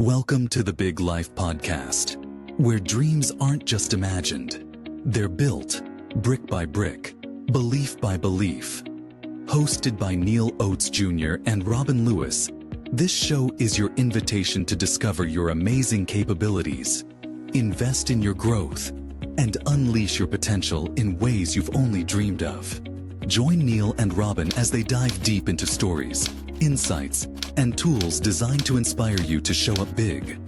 Welcome to the Big Life Podcast, where dreams aren't just imagined, they're built brick by brick, belief by belief. Hosted by Neal Oates Jr. and Robin Lewis, this show is your invitation to discover your amazing capabilities, invest in your growth, and unleash your potential in ways you've only dreamed of. Join Neal and Robin as they dive deep into stories, insights, and tools designed to inspire you to show up big,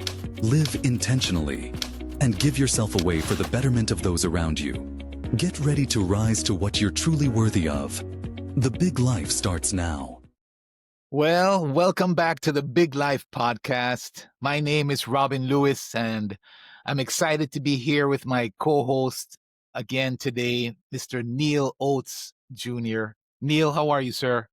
live intentionally, and give yourself away for the betterment of those around you. Get ready to rise to what you're truly worthy of. The Big Life starts now. Well, welcome back to the Big Life Podcast. My name is Robin Lewis, and I'm excited to be here with my co-host again today, Mr. Neal Oates Jr. Neal, how are you, sir?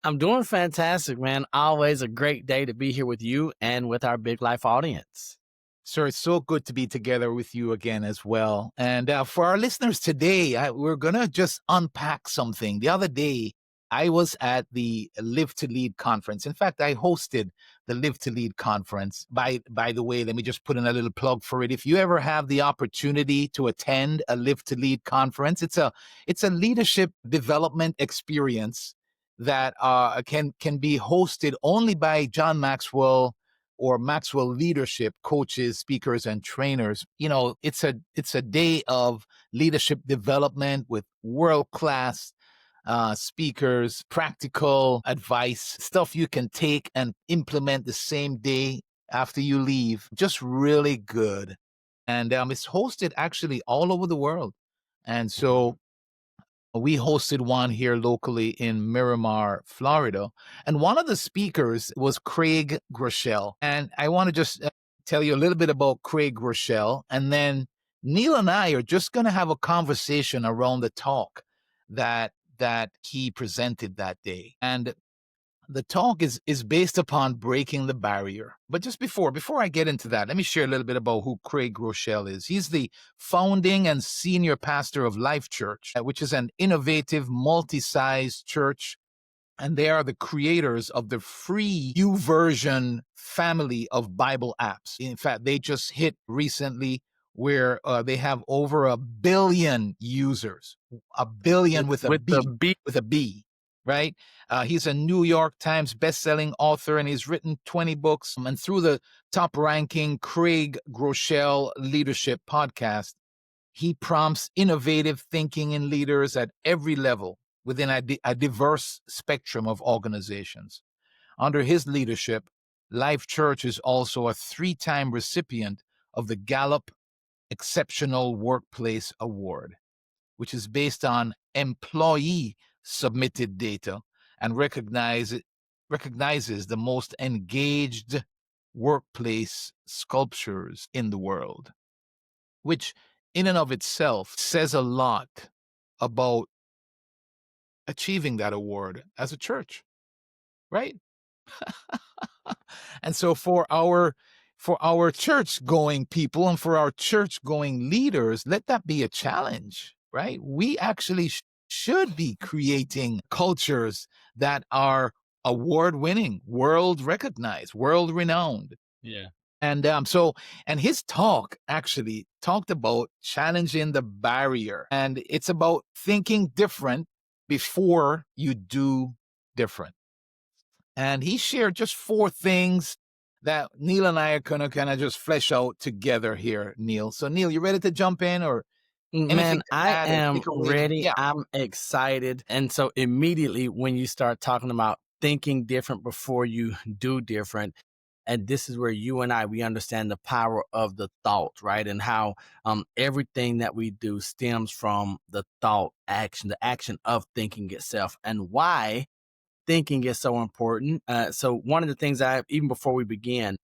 I'm doing fantastic, man. Always a great day to be here with you and with our Big Life audience. Sir, it's so good to be together with you again as well. And for our listeners today, we're going to just unpack something. The other day, I was at the Live to Lead conference. In fact, I hosted the Live to Lead conference. By the way, let me just put in a little plug for it. If you ever have the opportunity to attend a Live to Lead conference, it's a leadership development experience that can be hosted only by John Maxwell or Maxwell leadership coaches, speakers, and trainers. You know, it's a day of leadership development with world-class speakers, practical advice, stuff you can take and implement the same day after you leave. Just really good. And it's hosted actually all over the world. And so we hosted one here locally in Miramar, Florida. And one of the speakers was Craig Groeschel. And I want to just tell you a little bit about Craig Groeschel. And then Neal and I are just going to have a conversation around the talk that he presented that day. And the talk is based upon breaking the barrier. But just before I get into that, let me share a little bit about who Craig Groeschel is. He's the founding and senior pastor of Life Church, which is an innovative, multi-sized church. And they are the creators of the free YouVersion family of Bible apps. In fact, they just hit recently where they have over 1 billion users. 1 billion with a B. Right? He's a New York Times bestselling author, and he's written 20 books. And through the top-ranking Craig Groeschel Leadership Podcast, he prompts innovative thinking in leaders at every level within a diverse spectrum of organizations. Under his leadership, Life Church is also a 3-time recipient of the Gallup Exceptional Workplace Award, which is based on employee submitted data and recognizes the most engaged workplace sculptures in the world, which in and of itself says a lot about achieving that award as a church, right? And so for our church going people and for our church going leaders, let that be a challenge, right? We actually should be creating cultures that are award-winning, world-recognized, world-renowned. Yeah. And his talk actually talked about challenging the barrier. And it's about thinking different before you do different. And he shared just 4 things that Neal and I are going to kind of just flesh out together here, Neal. So, Neal, you ready to jump in or? Man, I am ready. Yeah. I'm excited. And so immediately when you start talking about thinking different before you do different, and this is where you and we understand the power of the thought, right? And how everything that we do stems from the thought action, the action of thinking itself, and why thinking is so important. So one of the things even before we begin,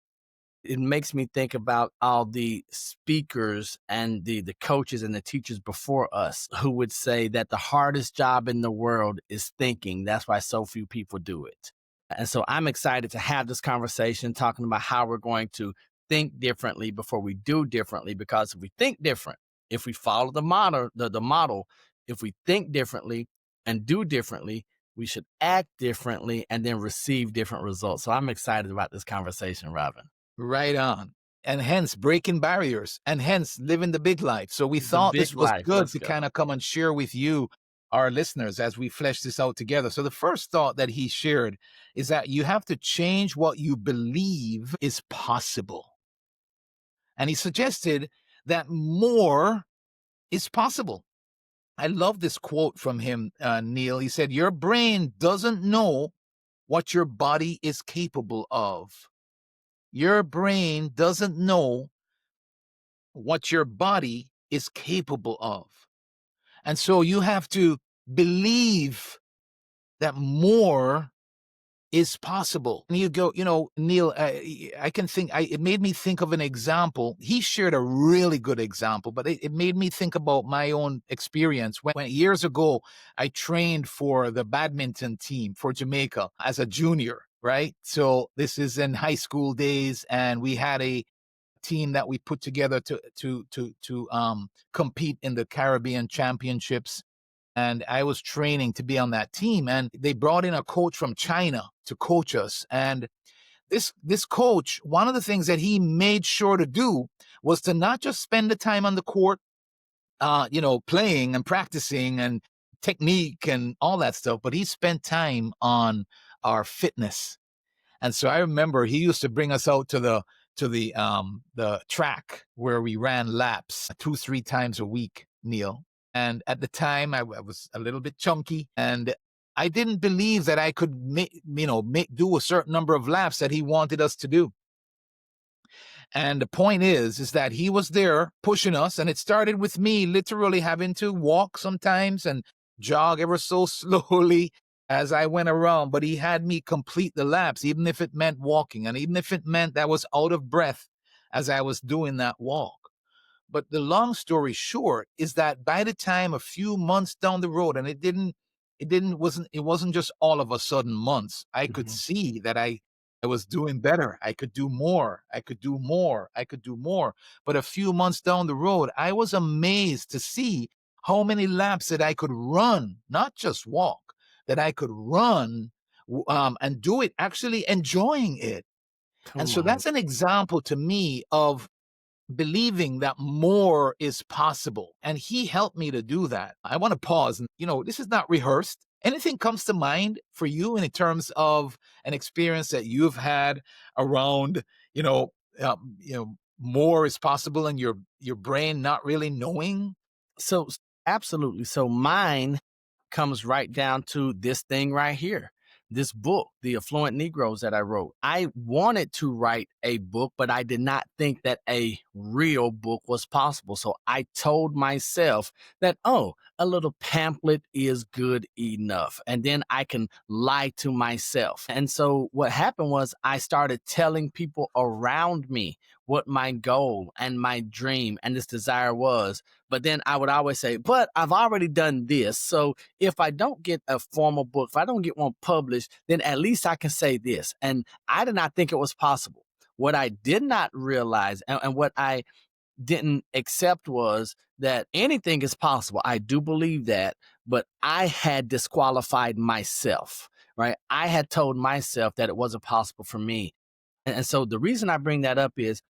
it makes me think about all the speakers and the coaches and the teachers before us who would say that the hardest job in the world is thinking. That's why so few people do it. And so I'm excited to have this conversation talking about how we're going to think differently before we do differently, because if we think different, if we follow the model, if we think differently and do differently, we should act differently and then receive different results. So I'm excited about this conversation, Robin. Right on. And hence breaking barriers and hence living the big life. So we The thought big this was life. good Let's to go. kind of come and share with you, our listeners, as we flesh this out together. So the first thought that he shared is that you have to change what you believe is possible. And he suggested that more is possible. I love this quote from him, Neal. He said, "Your brain doesn't know what your body is capable of. Your brain doesn't know what your body is capable of. And so you have to believe that more is possible." And you go, Neal, I can think, it made me think of an example. He shared a really good example, but it made me think about my own experience. When years ago, I trained for the badminton team for Jamaica as a junior, right? So this is in high school days, and we had a team that we put together to compete in the Caribbean Championships. And I was training to be on that team, and they brought in a coach from China to coach us. And this coach, one of the things that he made sure to do was to not just spend the time on the court, playing and practicing and technique and all that stuff, but he spent time on our fitness. And so I remember he used to bring us out to the track where we ran laps 2-3 times a week, Neal. And at the time, I was a little bit chunky, and I didn't believe that I could do a certain number of laps that he wanted us to do. And the point is that he was there pushing us, and it started with me literally having to walk sometimes and jog ever so slowly as I went around. But he had me complete the laps, even if it meant walking, and even if it meant that I was out of breath as I was doing that walk. But the long story short is that by the time a few months down the road, and it wasn't just all of a sudden months, I could Mhm. see that I was doing better. I could do more. I could do more. I could do more. But a few months down the road, I was amazed to see how many laps that I could run, not just walk, that I could run and do it actually enjoying it. And Come so on. that's an example to me of believing that more is possible. And he helped me to do that. I want to pause. And, this is not rehearsed. Anything comes to mind for you in terms of an experience that you've had around, more is possible and your brain not really knowing? So absolutely. So mine comes right down to this thing right here. This book, The Affluent Negroes, that I wrote. I wanted to write a book, but I did not think that a real book was possible. So I told myself that, oh, a little pamphlet is good enough. And then I can lie to myself. And so what happened was I started telling people around me what my goal and my dream and this desire was. But then I would always say, but I've already done this. So if I don't get a formal book, if I don't get one published, then at least I can say this. And I did not think it was possible. What I did not realize and what I didn't accept was that anything is possible. I do believe that, but I had disqualified myself, right? I had told myself that it wasn't possible for me. And so the reason I bring that up is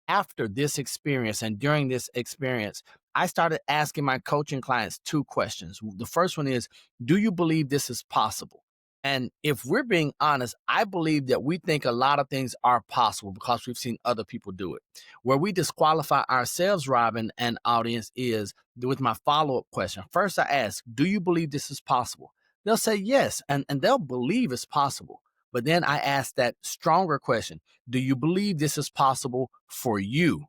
after this experience and during this experience, I started asking my coaching clients two questions. The first one is, do you believe this is possible? And if we're being honest, I believe that we think a lot of things are possible because we've seen other people do it. Where we disqualify ourselves, Robin and audience, is with my follow up question. First, I ask, do you believe this is possible? They'll say yes, and they'll believe it's possible. But then I ask that stronger question, do you believe this is possible for you?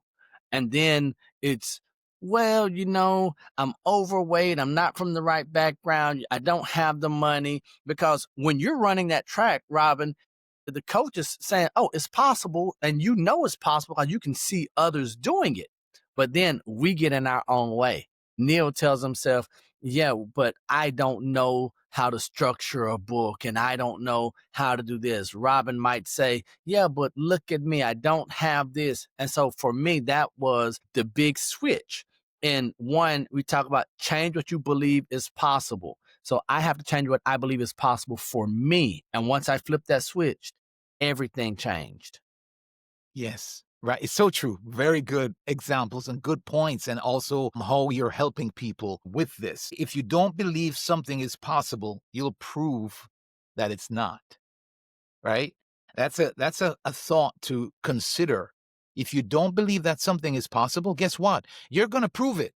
And then it's, well, I'm overweight. I'm not from the right background. I don't have the money. Because when you're running that track, Robin, the coach is saying, oh, it's possible. And it's possible because you can see others doing it. But then we get in our own way. Neal tells himself, yeah, but I don't know how to structure a book and I don't know how to do this. Robin might say, yeah, but look at me. I don't have this. And so for me, that was the big switch. And one, we talk about change what you believe is possible. So I have to change what I believe is possible for me. And once I flipped that switch, everything changed. Yes. Right. It's so true. Very good examples and good points, and also how you're helping people with this. If you don't believe something is possible, you'll prove that it's not. Right? That's a thought to consider. If you don't believe that something is possible, guess what? You're going to prove it.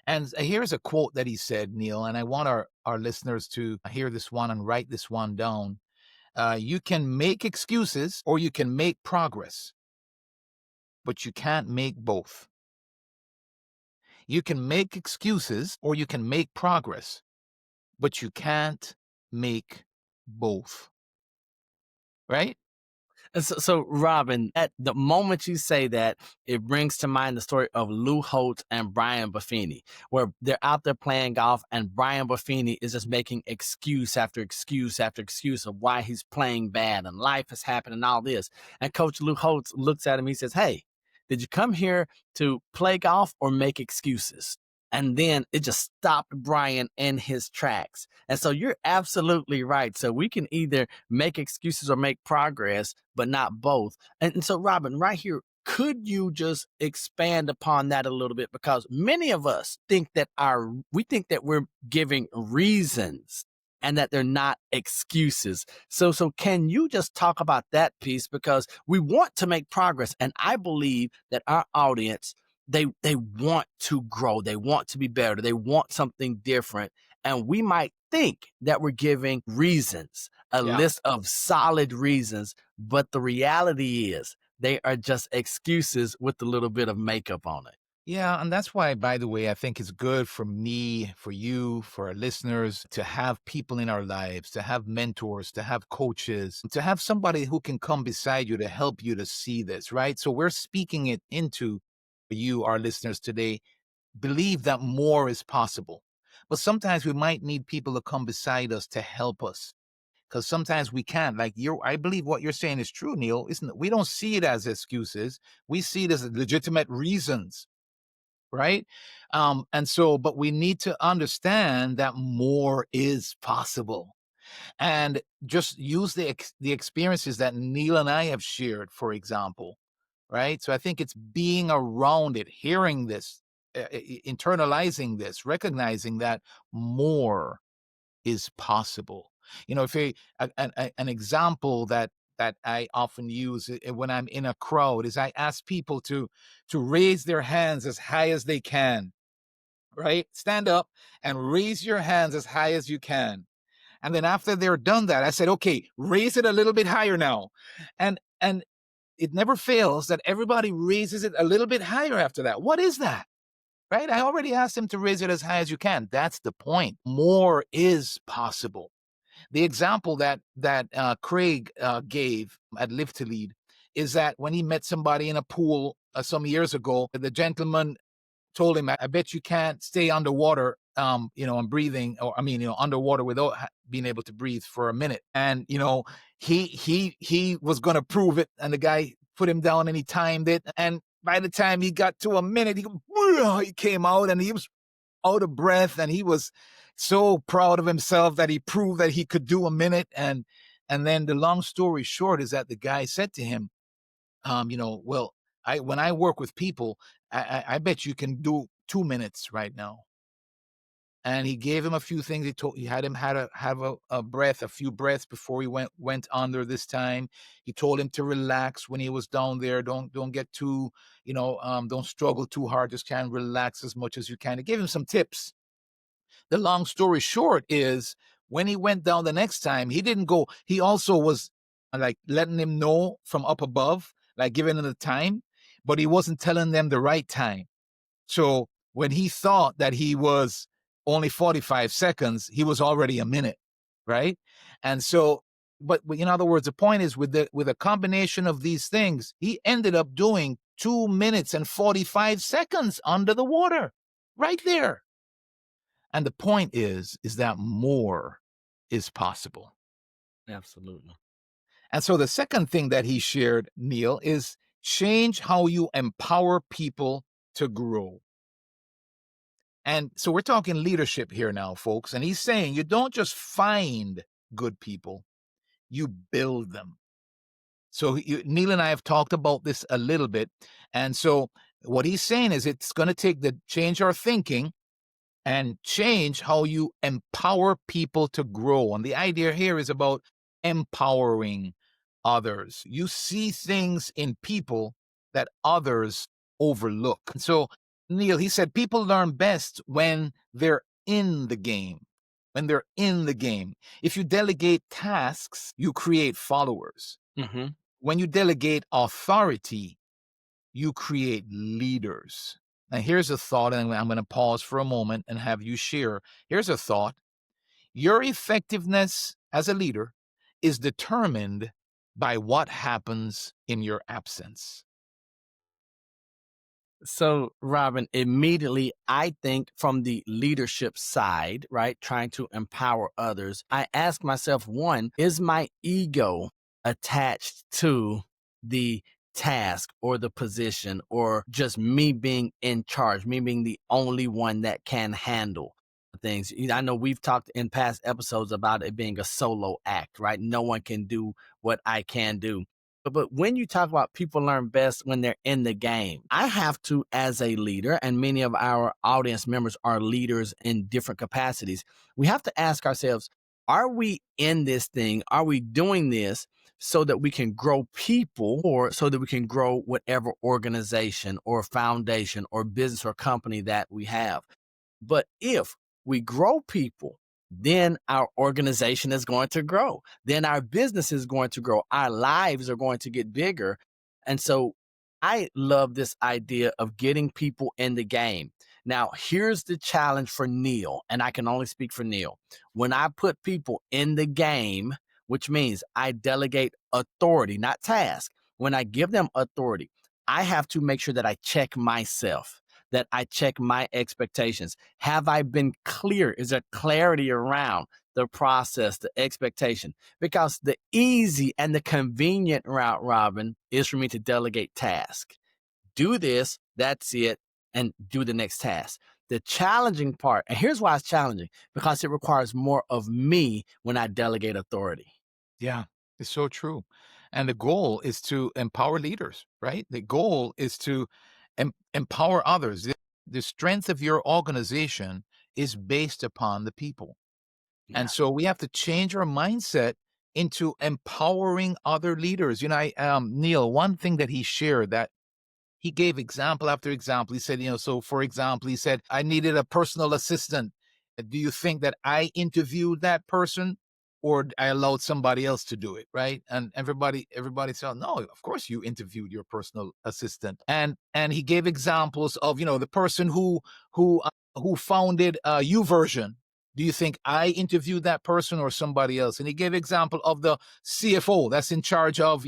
And here's a quote that he said, Neal, and I want our listeners to hear this one and write this one down. You can make excuses or you can make progress, but you can't make both. You can make excuses or you can make progress, but you can't make both. Right? And so, Robin, at the moment you say that, it brings to mind the story of Lou Holtz and Brian Buffini, where they're out there playing golf, and Brian Buffini is just making excuse after excuse after excuse of why he's playing bad and life has happened and all this. And Coach Lou Holtz looks at him. He says, "Hey, did you come here to play golf or make excuses?" And then it just stopped Brian in his tracks. And so you're absolutely right. So we can either make excuses or make progress, but not both. And so, Robin, right here, could you just expand upon that a little bit? Because many of us think that we think that we're giving reasons and that they're not excuses. So can you just talk about that piece? Because we want to make progress. And I believe that our audience, they want to grow, they want to be better, they want something different. And we might think that we're giving reasons, a Yeah. list of solid reasons, but the reality is they are just excuses with a little bit of makeup on it. Yeah, and that's why, by the way, I think it's good for me, for you, for our listeners to have people in our lives, to have mentors, to have coaches, to have somebody who can come beside you to help you to see this, right? So we're speaking it into you, our listeners today. Believe that more is possible. But sometimes we might need people to come beside us to help us. Because sometimes we can't. I believe what you're saying is true, Neal. Isn't it? We don't see it as excuses. We see it as legitimate reasons, right? But we need to understand that more is possible, and just use the experiences that Neal and I have shared, for example, right? So I think it's being around it, hearing this, internalizing this, recognizing that more is possible. If an example that I often use when I'm in a crowd is I ask people to raise their hands as high as they can, right? Stand up and raise your hands as high as you can. And then after they're done that, I said, okay, raise it a little bit higher now. And it never fails that everybody raises it a little bit higher after that. What is that? Right? I already asked them to raise it as high as you can. That's the point. More is possible. The example that Craig gave at Live to Lead is that when he met somebody in a pool some years ago, the gentleman told him, "I bet you can't stay underwater, and breathing, or underwater without being able to breathe for a minute." And he was going to prove it, and the guy put him down and he timed it, and by the time he got to a minute, he came out and he was out of breath, and he was so proud of himself that he proved that he could do a minute. And then the long story short is that the guy said to him, well, when I work with people, I bet you can do 2 minutes right now. And he gave him a few things. He had him have a few breaths before he went under this time. He told him to relax when he was down there. Don't get too, don't struggle too hard. Just try and relax as much as you can. He gave him some tips. The long story short is when he went down the next time, he didn't go. He also was like letting him know from up above, like giving him the time, but he wasn't telling them the right time. So when he thought that he was only 45 seconds, he was already a minute, right? And so, but in other words, the point is with a combination of these things, he ended up doing 2 minutes and 45 seconds under the water, right there. And the point is that more is possible. Absolutely. And so the second thing that he shared, Neal, is change how you empower people to grow. And so we're talking leadership here now, folks. And he's saying you don't just find good people, you build them. So Neil and I have talked about this a little bit. And so what he's saying is it's going to take the change our thinking and change how you empower people to grow. And the idea here is about empowering others. You see things in people that others overlook. And so Neil, he said people learn best when they're in the game. When they're in the game. If you delegate tasks, you create followers. Mm-hmm. When you delegate authority, you create leaders. Now, here's a thought, and I'm going to pause for a moment and have you share. Here's a thought. Your effectiveness as a leader is determined by what happens in your absence. So, Robin, immediately I think from the leadership side, right? Trying to empower others. I ask myself, one, is my ego attached to the task or the position, or just me being in charge, me being the only one that can handle things? I know we've talked in past episodes about it being a solo act, right? No one can do what I can do. But when you talk about people learn best when they're in the game, I have to, as a leader, and many of our audience members are leaders in different capacities, we have to ask ourselves, are we in this thing? Are we doing this so that we can grow people, or so that we can grow whatever organization or foundation or business or company that we have? But if we grow people, then our organization is going to grow. Then our business is going to grow. Our lives are going to get bigger. And so I love this idea of getting people in the game. Now, here's the challenge for Neal, and I can only speak for Neal. When I put people in the game, which means I delegate authority, not task, when I give them authority, I have to make sure that I check myself, that I check my expectations. Have I been clear? Is there clarity around the process, the expectation? Because the easy and the convenient route, Robin, is for me to delegate task. Do this, that's it, and do the next task. The challenging part, and here's why it's challenging, because it requires more of me when I delegate authority. Yeah, it's so true. And the goal is to empower leaders, right? The goal is to empower others. The strength of your organization is based upon the people. Yeah. And so we have to change our mindset into empowering other leaders. Neil, one thing that he shared that he gave example after example. He said, so for example, he said, I needed a personal assistant. Do you think that I interviewed that person or I allowed somebody else to do it? Right. And everybody said, no, of course you interviewed your personal assistant. And he gave examples of, the person who founded YouVersion. Do you think I interviewed that person or somebody else? And he gave example of the CFO that's in charge of,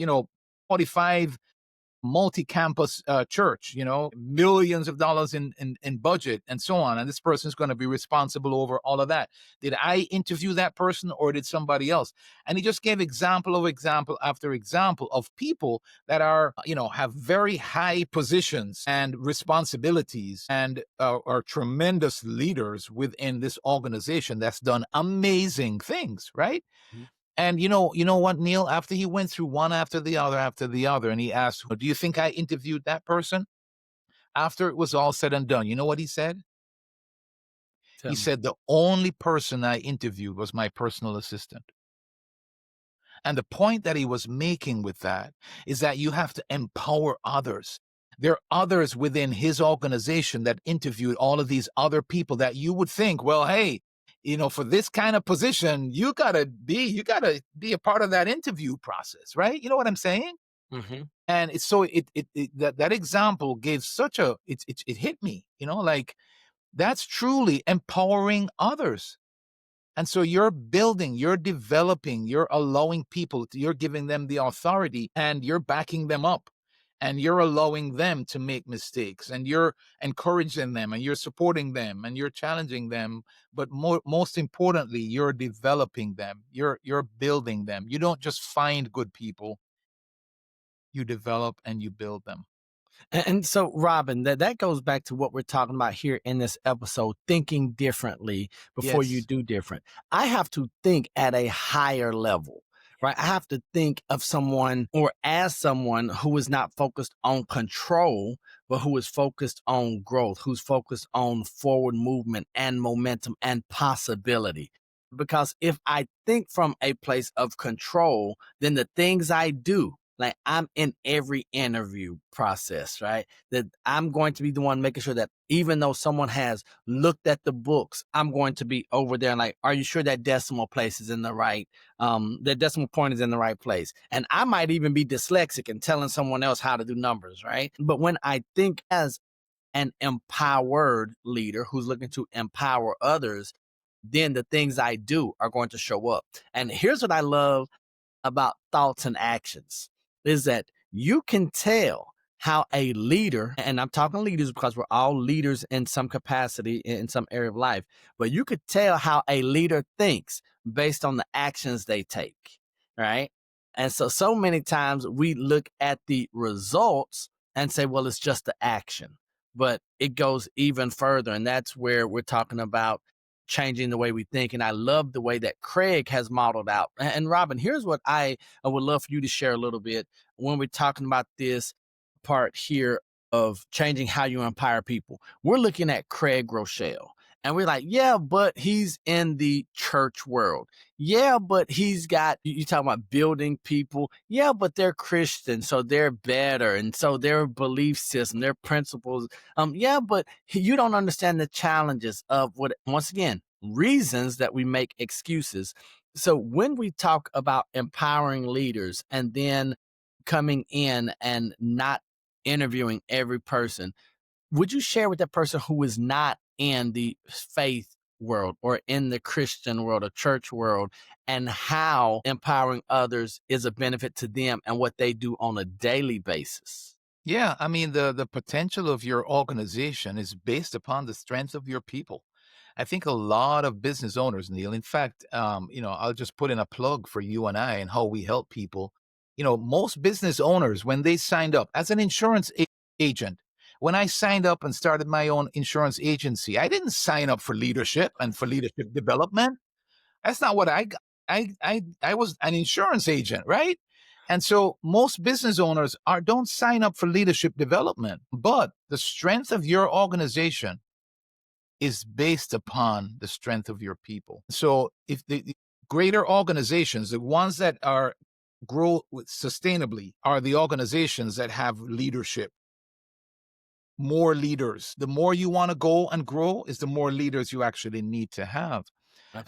45 multi-campus church, millions of dollars in budget and so on. And this person's going to be responsible over all of that. Did I interview that person or did somebody else? And he just gave example after example of people that are, have very high positions and responsibilities and are tremendous leaders within this organization that's done amazing things, right? Mm-hmm. And you know what, Neil, after he went through one after the other, and he asked, do you think I interviewed that person? After it was all said and done, you know what he said? Tell He me. said, the only person I interviewed was my personal assistant. And the point that he was making with that is that you have to empower others. There are others within his organization that interviewed all of these other people that you would think, well, hey, for this kind of position, you gotta be a part of that interview process, right? You know what I'm saying? Mm-hmm. And it's so that example gave such it hit me, like that's truly empowering others. And so you're building, you're developing, you're allowing people, you're giving them the authority and you're backing them up and you're allowing them to make mistakes and you're encouraging them and you're supporting them and you're challenging them. But most importantly, you're developing them. You're building them. You don't just find good people, you develop and you build them. And so, Robin, that goes back to what we're talking about here in this episode, thinking differently before you Yes. do different. I have to think at a higher level, right? I have to think of someone or as someone who is not focused on control, but who is focused on growth, who's focused on forward movement and momentum and possibility. Because if I think from a place of control, then the things I do, like I'm in every interview process, right? That I'm going to be the one making sure that even though someone has looked at the books, I'm going to be over there and like, are you sure that decimal place is in the right, the decimal point is in the right place? And I might even be dyslexic and telling someone else how to do numbers, right? But when I think as an empowered leader who's looking to empower others, then the things I do are going to show up. And here's what I love about thoughts and actions is that you can tell how a leader, and I'm talking leaders because we're all leaders in some capacity in some area of life, but you could tell how a leader thinks based on the actions they take, right? And so many times we look at the results and say, well, it's just the action, but it goes even further. And that's where we're talking about changing the way we think. And I love the way that Craig has modeled out. And Robin, here's what I would love for you to share a little bit when we're talking about this part here of changing how you empower people. We're looking at Craig Groeschel. And we're like, yeah, but he's in the church world. Yeah, but he's got, you talking about building people. Yeah, but they're Christian, so they're better. And so their belief system, their principles. Yeah, but you don't understand the challenges of what, once again, reasons that we make excuses. So when we talk about empowering leaders and then coming in and not interviewing every person, would you share with that person who is not in the faith world or in the Christian world or church world and how empowering others is a benefit to them and what they do on a daily basis? Yeah, I mean, the potential of your organization is based upon the strength of your people. I think a lot of business owners, Neil, in fact, I'll just put in a plug for you and I and how we help people. Most business owners, when they signed up as an insurance agent, when I signed up and started my own insurance agency, I didn't sign up for leadership and for leadership development. That's not what I got. I was an insurance agent, right? And so most business owners don't sign up for leadership development, but the strength of your organization is based upon the strength of your people. So if the greater organizations, the ones that are grow sustainably, are the organizations that have leadership, more leaders. The more you want to go and grow is the more leaders you actually need to have.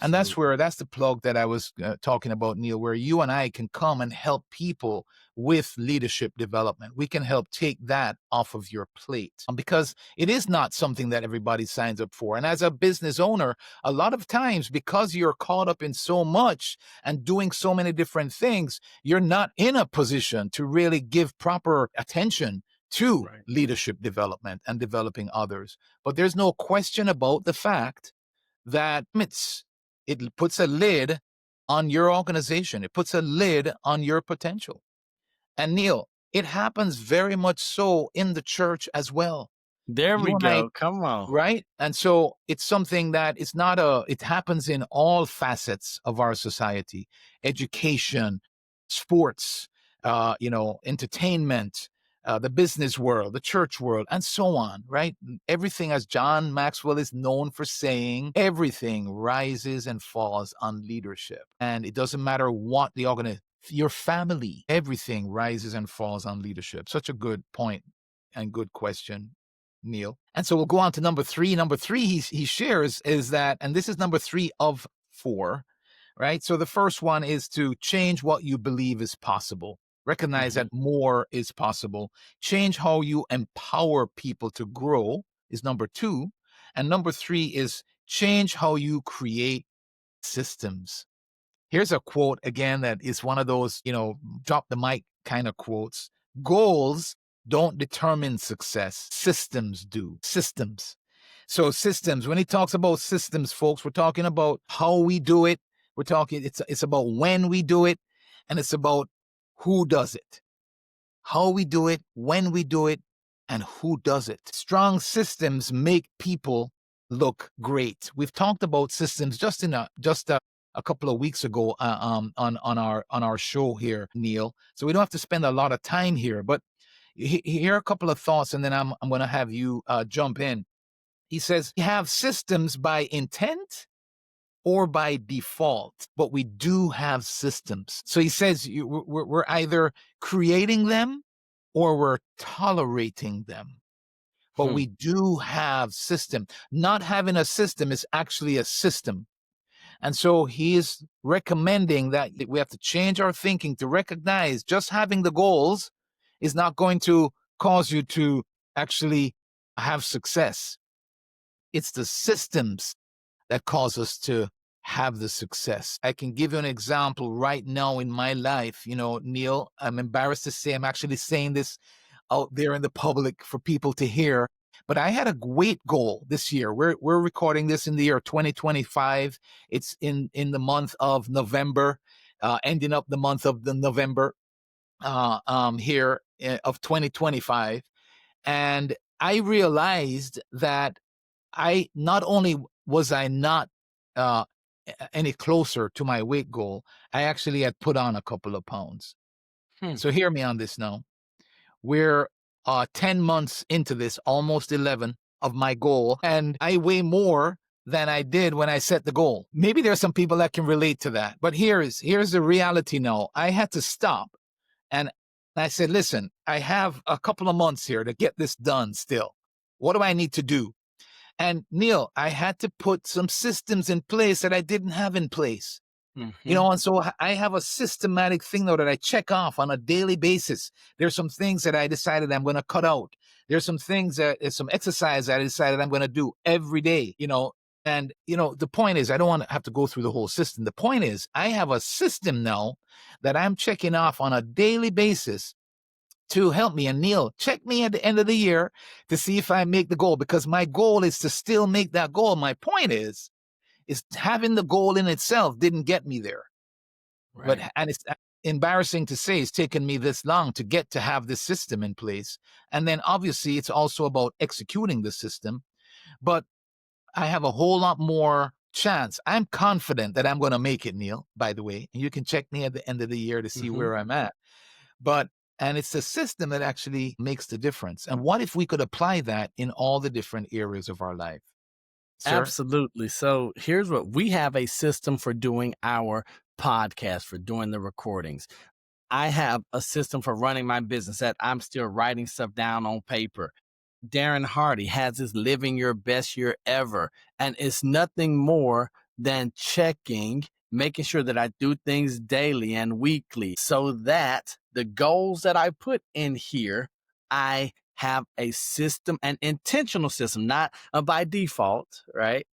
And that's the plug that I was talking about, Neil, where you and I can come and help people with leadership development. We can help take that off of your plate because it is not something that everybody signs up for. And as a business owner, a lot of times, because you're caught up in so much and doing so many different things, you're not in a position to really give proper attention to leadership development and developing others. But there's no question about the fact that it puts a lid on your organization. It puts a lid on your potential. And Neil, it happens very much so in the church as well. There we You and I, go. Come on. right? And so it's something that it happens in all facets of our society: education, sports, entertainment, the business world, the church world, and so on, right? Everything, as John Maxwell is known for saying, everything rises and falls on leadership. And it doesn't matter what the organization, your family, everything rises and falls on leadership. Such a good point and good question, Neil. And so we'll go on to number three. Number three he shares is that, and this is number 3 of 4, right? So the first one is to change what you believe is possible. Recognize that more is possible. Change how you empower people to grow is number 2. And number 3 is change how you create systems. Here's a quote again that is one of those, drop the mic kind of quotes. Goals don't determine success. Systems do. Systems. So systems, when he talks about systems, folks, we're talking about how we do it. We're talking, it's about when we do it, and it's about who does it. How we do it, when we do it, and who does it. Strong systems make people look great. We've talked about systems just a a couple of weeks ago on our show here, Neal. So we don't have to spend a lot of time here, but here are a couple of thoughts, and then I'm going to have you jump in. He says, we have systems by intent or by default, but we do have systems. So he says we're either creating them or we're tolerating them. But we do have system. Not having a system is actually a system. And so he is recommending that we have to change our thinking to recognize just having the goals is not going to cause you to actually have success. It's the systems that cause us to have the success. I can give you an example right now in my life. You know, Neal, I'm embarrassed to say I'm actually saying this out there in the public for people to hear. But I had a weight goal this year. We're recording this in the year 2025. It's in the month of November, ending up the month of the November here of 2025. And I realized that I not only was I not any closer to my weight goal, I actually had put on a couple of pounds. So hear me on this now. We're 10 months into this, almost 11 of my goal, and I weigh more than I did when I set the goal. Maybe there's some people that can relate to that, but here's the reality now. I had to stop, and I said, listen, I have a couple of months here to get this done still. What do I need to do? And Neal, I had to put some systems in place that I didn't have in place. You know, and so I have a systematic thing now that I check off on a daily basis. There's some things that I decided I'm going to cut out. There's some things some exercise that I decided I'm going to do every day, you know. And, you know, the point is, I don't want to have to go through the whole system. The point is, I have a system now that I'm checking off on a daily basis to help me. And Neal, check me at the end of the year to see if I make the goal, because my goal is to still make that goal. My point is having the goal in itself didn't get me there. Right. And it's embarrassing to say it's taken me this long to get to have this system in place. And then obviously it's also about executing the system. But I have a whole lot more chance. I'm confident that I'm going to make it, Neal, by the way. And you can check me at the end of the year to see where I'm at. And it's the system that actually makes the difference. And what if we could apply that in all the different areas of our life? Sir? Absolutely. So here's what we have: a system for doing our podcast, for doing the recordings. I have a system for running my business that I'm still writing stuff down on paper. Darren Hardy has his living your best year ever. And it's nothing more than checking, making sure that I do things daily and weekly so that the goals that I put in here, I have a system, an intentional system, not by default, right?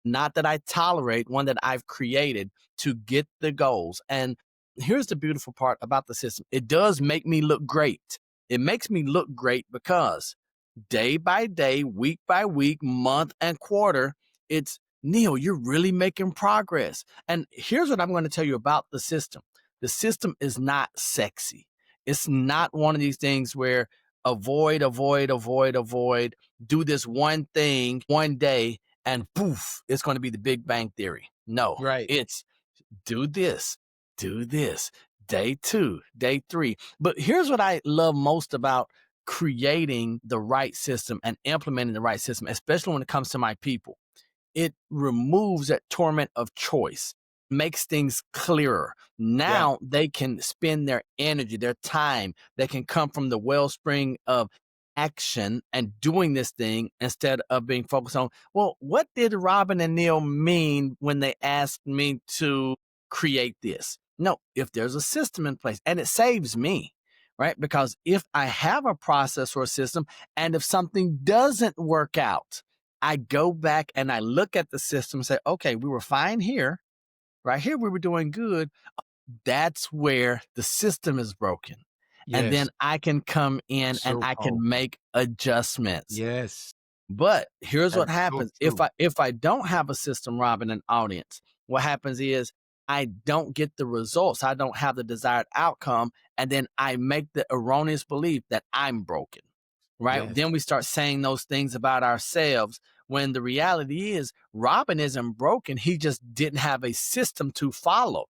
Not that I tolerate, one that I've created to get the goals. And here's the beautiful part about the system. It does make me look great. It makes me look great because day by day, week by week, month and quarter, it's, Neal, you're really making progress. And here's what I'm going to tell you about the system. The system is not sexy. It's not one of these things where avoid, do this one thing one day and poof, it's going to be the Big Bang Theory. No, Right. It's do this, day 2, day 3. But here's what I love most about creating the right system and implementing the right system, especially when it comes to my people. It removes that torment of choice, makes things clearer. Now they can spend their energy, their time, they can come from the wellspring of action and doing this thing instead of being focused on, well, what did Robin and Neal mean when they asked me to create this? No, if there's a system in place, and it saves me, right? Because if I have a process or a system, and if something doesn't work out, I go back and I look at the system and say, okay, we were fine here. Right here, we were doing good. That's where the system is broken. Yes. And then I can come in and I can make adjustments. Yes. But here's what happens. If I don't have a system, Robin, and audience, what happens is I don't get the results. I don't have the desired outcome. And then I make the erroneous belief that I'm broken. Right. Yes. Then we start saying those things about ourselves. when the reality is Robin isn't broken. He just didn't have a system to follow.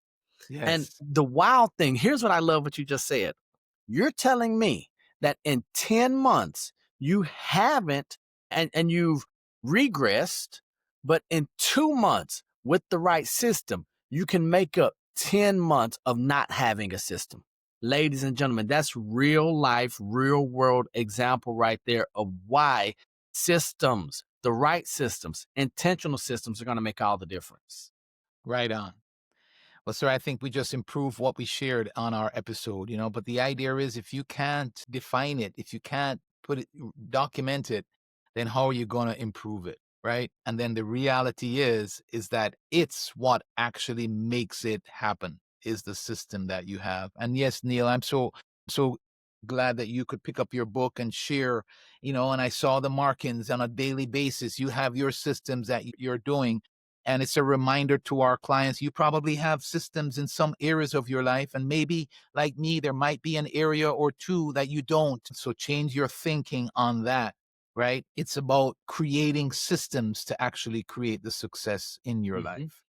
And Yes. the wild thing, here's what I love what you just said. You're telling me that in 10 months, you haven't, and you've regressed, but in 2 months with the right system, you can make up 10 months of not having a system. Ladies and gentlemen, that's real life, real world example right there of why systems, the right systems, intentional systems are going to make all the difference. Right on. Well, sir, I think we just improved what we shared on our episode, but the idea is if you can't define it, if you can't put it, document it, then how are you going to improve it? Right. And then the reality is that it's what actually makes it happen is the system that you have. And yes, Neal, I'm so glad that you could pick up your book and share, and I saw the markings on a daily basis. You have your systems that you're doing. And it's a reminder to our clients, you probably have systems in some areas of your life. And maybe, like me, there might be an area or two that you don't. So change your thinking on that, right? It's about creating systems to actually create the success in your Mm-hmm. life.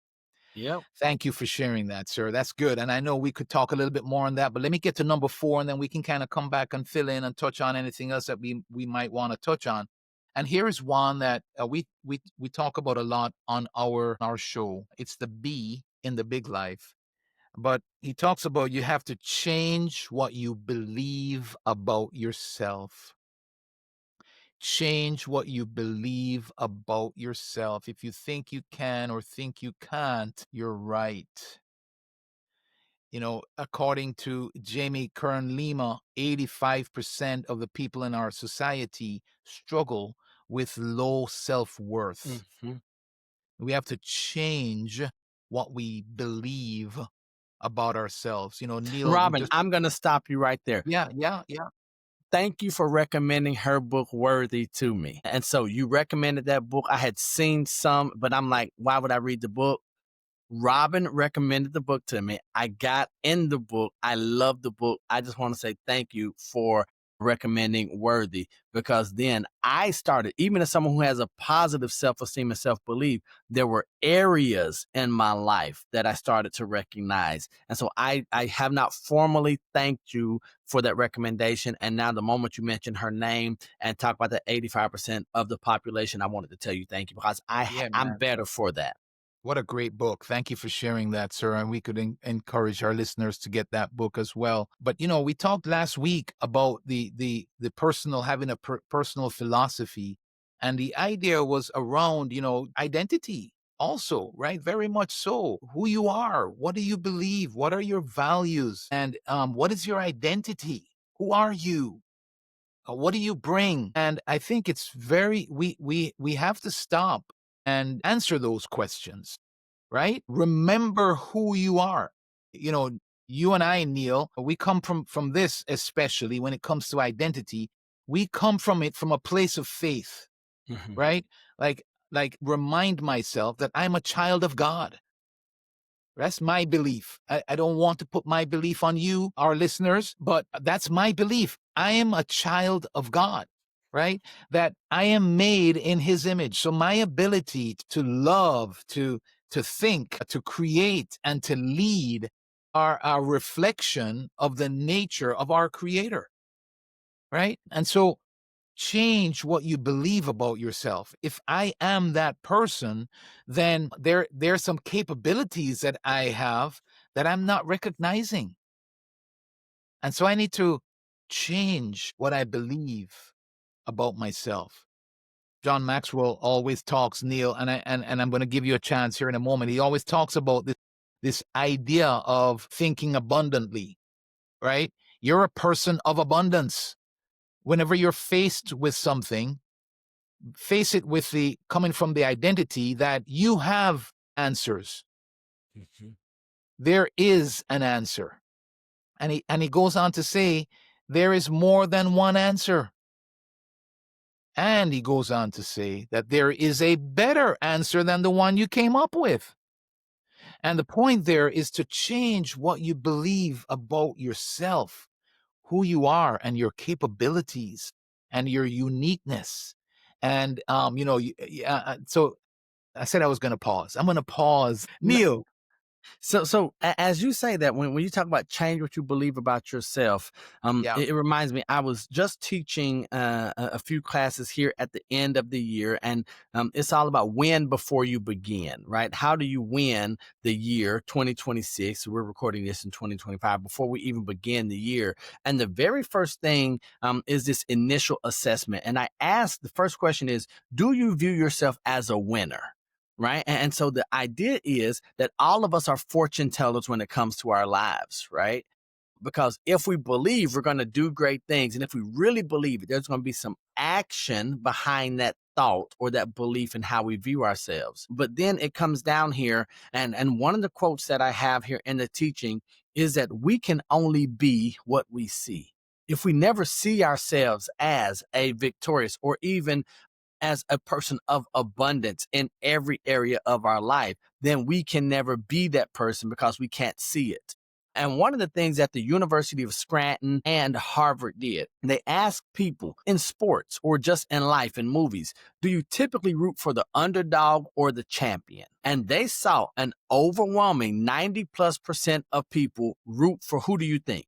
Yep. Thank you for sharing that, sir. That's good. And I know we could talk a little bit more on that, but let me get to number 4, and then we can kind of come back and fill in and touch on anything else that we might want to touch on. And here is one that we talk about a lot on our show. It's the B in the big life. But he talks about you have to change what you believe about yourself. Change what you believe about yourself. If you think you can or think you can't, you're right. According to Jamie Kern Lima, 85% of the people in our society struggle with low self-worth. Mm-hmm. We have to change what we believe about ourselves. Neal, we Robin, just I'm going to stop you right there. yeah. Thank you for recommending her book Worthy to me. And so you recommended that book. I had seen some, but I'm like, why would I read the book? Robin recommended the book to me. I got in the book. I love the book. I just want to say thank you for recommending Worthy, because then I started, even as someone who has a positive self-esteem and self-belief, there were areas in my life that I started to recognize. And so I have not formally thanked you for that recommendation. And now the moment you mentioned her name and talk about that 85% of the population, I wanted to tell you thank you, because Yeah, I'm man. better for that. What a great book. Thank you for sharing that, sir. And we could encourage our listeners to get that book as well. But, we talked last week about the personal, having a personal philosophy. And the idea was around, identity also, right? Very much so. Who you are, what do you believe? What are your values? And what is your identity? Who are you? What do you bring? And I think it's we have to stop and answer those questions, right? Remember who you are. You know, you and I, Neal, we come from this, especially when it comes to identity. We come from it from a place of faith, Mhm. right? Like remind myself that I'm a child of God. That's my belief. I don't want to put my belief on you, our listeners, but that's my belief. I am a child of God, right? That I am made in his image. So my ability to love, to think, to create, and to lead are a reflection of the nature of our creator, right? And so change what you believe about yourself. If I am that person, then there's some capabilities that I have that I'm not recognizing. And so I need to change what I believe about myself. John Maxwell always talks, Neal, and I'm going to give you a chance here in a moment. He always talks about this idea of thinking abundantly, right? You're a person of abundance. Whenever you're faced with something, face it with the coming from the identity that you have answers. Mhm. There is an answer. And he goes on to say, there is more than one answer. And he goes on to say that there is a better answer than the one you came up with. And the point there is to change what you believe about yourself, who you are, and your capabilities, and your uniqueness. And so I said I was going to pause. I'm going to pause. Neal, as you say that, when you talk about change what you believe about yourself, Yeah. it reminds me, I was just teaching a few classes here at the end of the year, and it's all about win before you begin, right? How do you win the year 2026? We're recording this in 2025 before we even begin the year. And the very first thing is this initial assessment. And I asked, the first question is, do you view yourself as a winner? Right. And so the idea is that all of us are fortune tellers when it comes to our lives, right? Because if we believe we're going to do great things, and if we really believe it, there's going to be some action behind that thought or that belief in how we view ourselves. But then it comes down here, and one of the quotes that I have here in the teaching is that we can only be what we see. If we never see ourselves as a victorious or even as a person of abundance in every area of our life, then we can never be that person because we can't see it. And one of the things that the University of Scranton and Harvard did, they asked people in sports or just in life, in movies, do you typically root for the underdog or the champion? And they saw an overwhelming 90+% of people root for, who do you think?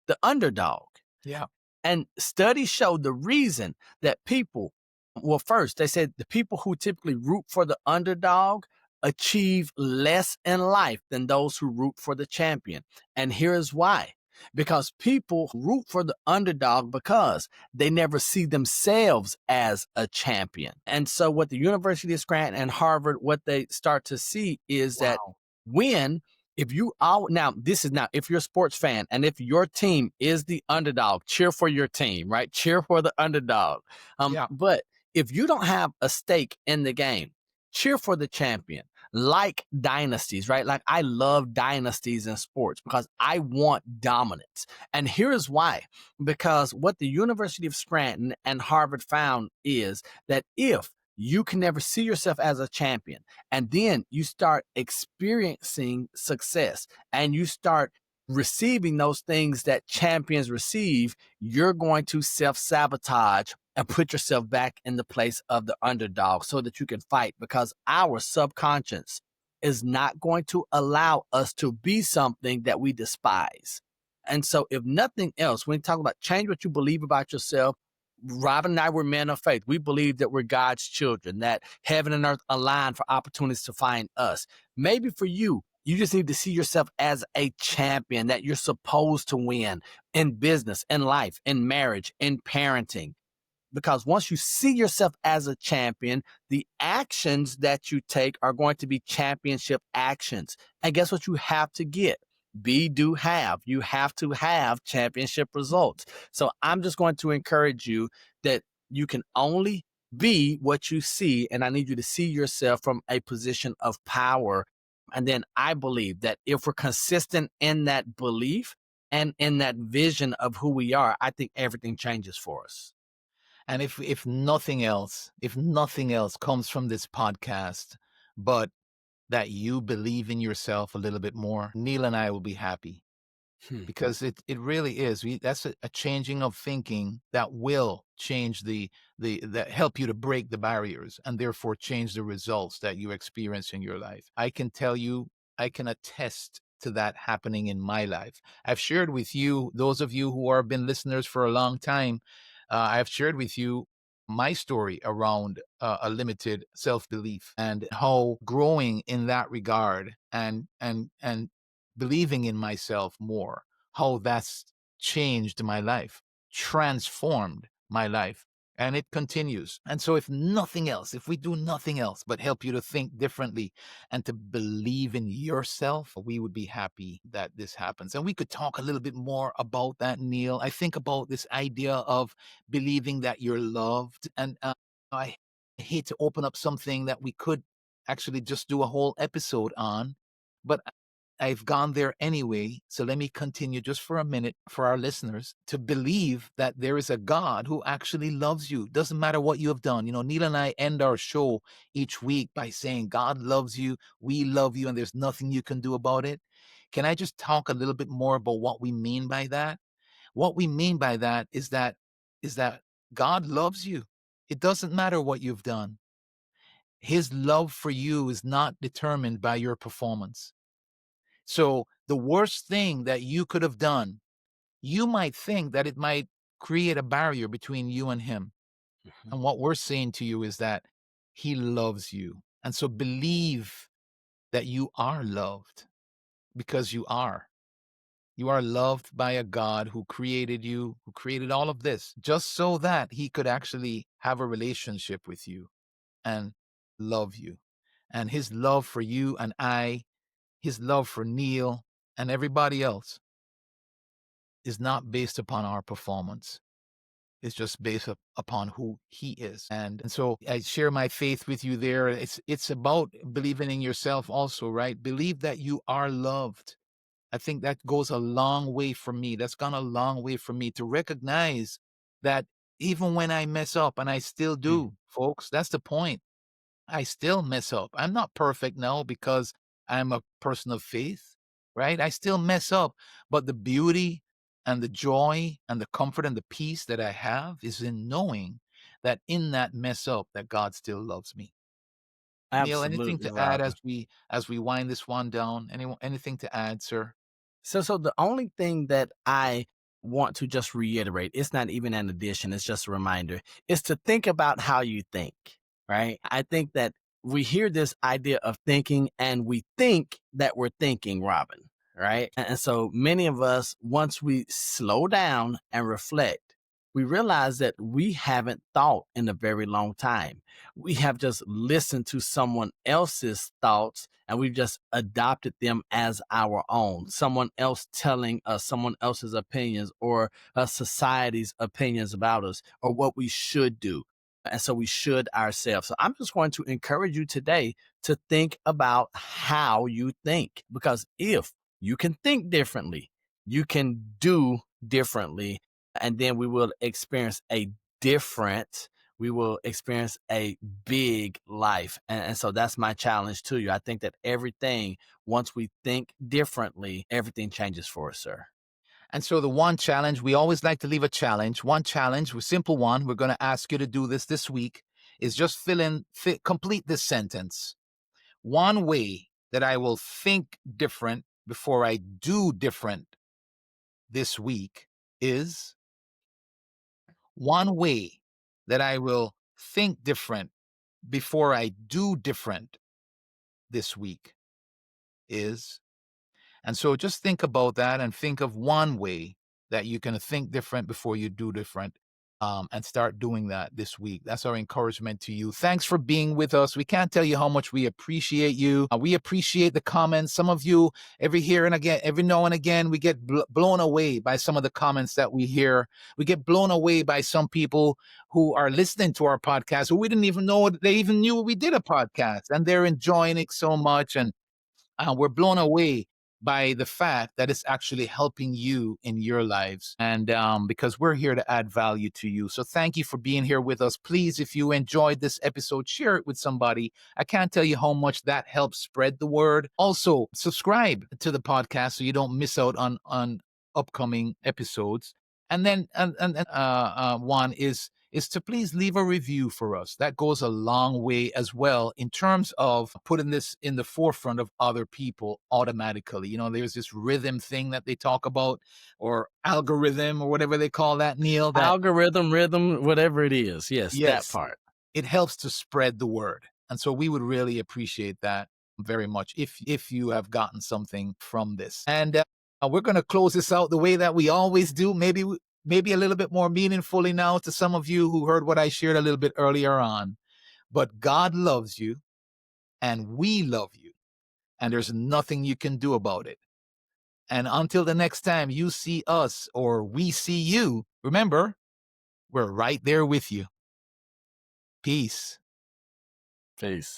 The underdog. Yeah. And studies show the reason that people, well, first, they said the people who typically root for the underdog achieve less in life than those who root for the champion. And here's why. Because people root for the underdog because they never see themselves as a champion. And so what the University of Scranton and Harvard, what they start to see is that Wow. when if you all now this is now if you're a sports fan and if your team is the underdog, cheer for your team, right? Cheer for the underdog. Yeah. But if you don't have a stake in the game, cheer for the champion. Like dynasties, right? Like I love dynasties in sports because I want dominance. And here is why. Because what the University of Scranton and Harvard found is that if you can never see yourself as a champion, and then you start experiencing success and you start receiving those things that champions receive, you're going to self-sabotage and put yourself back in the place of the underdog so that you can fight, because our subconscious is not going to allow us to be something that we despise. And so if nothing else, when you talk about change what you believe about yourself, Robin and I were men of faith. We believe that we're God's children, that heaven and earth align for opportunities to find us. Maybe for you, you just need to see yourself as a champion, that you're supposed to win in business, in life, in marriage, in parenting. Because once you see yourself as a champion, the actions that you take are going to be championship actions. And guess what you have to get? Be, do, have. You have to have championship results. So I'm just going to encourage you that you can only be what you see. And I need you to see yourself from a position of power. And then I believe that if we're consistent in that belief and in that vision of who we are, I think everything changes for us. And if nothing else, comes from this podcast, but that you believe in yourself a little bit more, Neil and I will be happy, because it really is. That's a changing of thinking that will change that help you to break the barriers and therefore change the results that you experience in your life. I can tell you, I can attest to that happening in my life. I've shared with you, those of you who have been listeners for a long time, I've shared with you my story around a limited self-belief and how growing in that regard and believing in myself more, how that's changed my life, transformed my life, and it continues. And so if nothing else, if we do nothing else but help you to think differently and to believe in yourself, we would be happy that this happens. And we could talk a little bit more about that, Neil. I think about this idea of believing that you're loved. And I hate to open up something that we could actually just do a whole episode on, but I've gone there anyway. So let me continue just for a minute for our listeners to believe that there is a God who actually loves you. Doesn't matter what you have done. You know, Neil and I end our show each week by saying, God loves you, we love you, and there's nothing you can do about it. Can I just talk a little bit more about what we mean by that? What we mean by that is that God loves you. It doesn't matter what you've done. His love for you is not determined by your performance. So the worst thing that you could have done, you might think that it might create a barrier between you and him. Mhm. And what we're saying to you is that he loves you. And so believe that you are loved, because you are. You are loved by a God who created you, who created all of this, just so that he could actually have a relationship with you and love you. And his love for you and his love for Neal and everybody else is not based upon our performance. It's just based upon who he is. And so I share my faith with you there. It's about believing in yourself also, right? Believe that you are loved. I think that goes a long way for me. That's gone a long way for me to recognize that even when I mess up, and I still Mm. do, folks, that's the point. I still mess up. I'm not perfect now because I'm a person of faith, right? I still mess up, but the beauty and the joy and the comfort and the peace that I have is in knowing that in that mess up that God still loves me. Neal, anything Absolutely, to add Robin. as we wind this one down? Anything to add, sir? So the only thing that I want to just reiterate, it's not even an addition, it's just a reminder, is to think about how you think, right? I think that we hear this idea of thinking and we think that we're thinking, Robin, right? And so many of us, once we slow down and reflect, we realize that we haven't thought in a very long time. We have just listened to someone else's thoughts and we've just adopted them as our own. Someone else telling us someone else's opinions or a society's opinions about us or what we should do. And so we should ourselves. So I'm just going to encourage you today to think about how you think, because if you can think differently, you can do differently, and then we will experience a big life. And so that's my challenge to you. I think that everything, once we think differently, everything changes for us, sir. And so the one challenge, we always like to leave a challenge. One challenge, a simple one, we're going to ask you to do this week, is just complete this sentence. One way that I will think different before I do different this week is one way that I will think different before I do different this week is. And so just think about that and think of one way that you can think different before you do different, and start doing that this week. That's our encouragement to you. Thanks for being with us. We can't tell you how much we appreciate you. We appreciate the comments. Some of you, every now and again, we get blown away by some of the comments that we hear. We get blown away by some people who are listening to our podcast who we didn't even know they even knew we did a podcast, and they're enjoying it so much. And we're blown away by the fact that it's actually helping you in your lives. And because we're here to add value to you. So thank you for being here with us. Please, if you enjoyed this episode, share it with somebody. I can't tell you how much that helps spread the word. Also, subscribe to the podcast so you don't miss out on upcoming episodes. And then one is to please leave a review for us. That goes a long way as well in terms of putting this in the forefront of other people automatically. You know, there's this rhythm thing that they talk about, or algorithm, or whatever they call that, Neal, that Algorithm, rhythm, whatever it is. Yes, that yes, part. it helps to spread the word. And so we would really appreciate that very much if you have gotten something from this. And we're going to close this out the way that we always do. Maybe a little bit more meaningfully now to some of you who heard what I shared a little bit earlier on. But God loves you and we love you, and there's nothing you can do about it. And until the next time you see us or we see you, remember, we're right there with you. Peace. Peace.